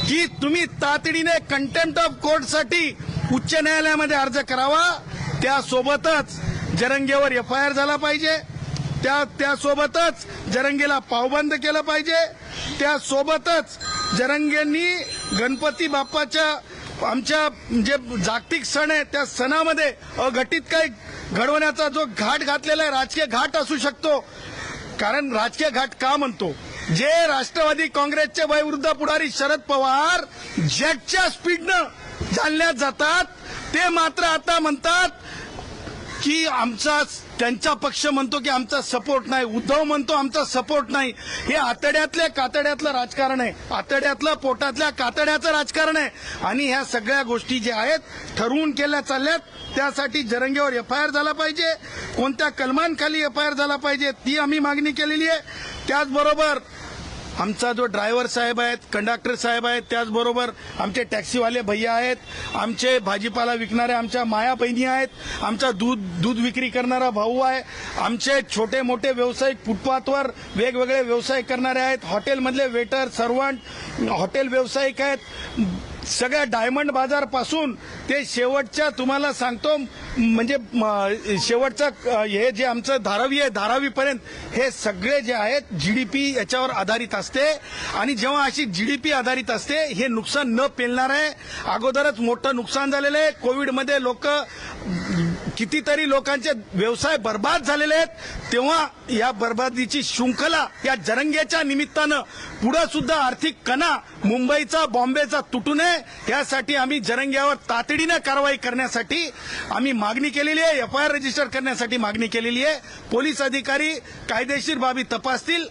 की तुम्ही तातडीने कंटेम्प्ट ऑफ कोर्टसाठी उच्च न्यायालयामध्ये अर्ज करावा। त्यासोबतच जरंगेवर एफआयआर झाला पाहिजे, त्यासोबतच जरंगेला पावबंद केलं पाहिजे, त्यासोबतच जरंगेंनी गणपती बाप्पाच्या आमच्या जे जागतिक सण आहे त्या सणामध्ये अघटित काही घडवण्याचा जो घाट घातलेला आहे, राजकीय घाट असू शकतो। कारण राजकीय घाट का म्हणतो, जे राष्ट्रवादी काँग्रेसचे वयोवृद्ध पुढारी शरद पवार जेटच्या स्पीडनं जालन्यात जातात, ते मात्र आता म्हणतात की त्यांचा पक्ष म्हणतो की आमचा सपोर्ट नाही, उद्धव म्हणतो आमचा सपोर्ट नाही। हे आतड्यातल्या कातड्यातलं राजकारण आहे, आतड्यातलं पोटातल्या कातड्याचं राजकारण आहे। आणि ह्या सगळ्या गोष्टी ज्या आहेत ठरवून केल्या चालल्यात, त्यासाठी जरंगेवर एफआयआर झाला पाहिजे, कोणत्या कलमांखाली एफआयआर झाला पाहिजे ती आम्ही मागणी केलेली आहे। त्याचबरोबर आमचा जो ड्रायव्हर साहेब आहेत, कंडक्टर साहेब आहेत, त्याचबरोबर आमचे टॅक्सीवाले भैया आहेत, आमचे भाजीपाला विकणारे आमच्या माया बहिणी आहेत, आमचा दूध विक्री करणारा भाऊ आहे, आमचे छोटे मोठे व्यावसायिक फुटपाथवर वेगवेगळे व्यवसाय करणारे आहेत, हॉटेलमधले वेटर सर्वंट हॉटेल व्यावसायिक आहेत, सगळ्या डायमंड बाजार पासून ते शेवटच्या तुम्हाला सांगतो म्हणजे शेवटचं हे जे आमचं धारावी आहे धारावीपर्यंत हे सगळे जे आहेत जीडीपी याच्यावर आधारित असते। आणि जेव्हा अशी जीडीपी आधारित असते हे नुकसान न पेलणार आहे। अगोदरच मोठं नुकसान झालेलं आहे, कोविडमध्ये कितीतरी लोकांचे व्यवसाय बर्बाद झालेले आहेत, तेव्हा या बर्बादीची शृंखला या जरंगेच्या निमित्तानं पुढे सुद्धा आर्थिक कणा मुंबईचा बॉम्बेचा तुटू नये यासाठी आम्ही जरंग्यावर तातडीने कारवाई करण्यासाठी आम्ही मागणी केलेली आहे, एफआयआर रजिस्टर करण्यासाठी मागणी केलेली आहे। पोलीस अधिकारी कायदेशीर बाबी तपासतील।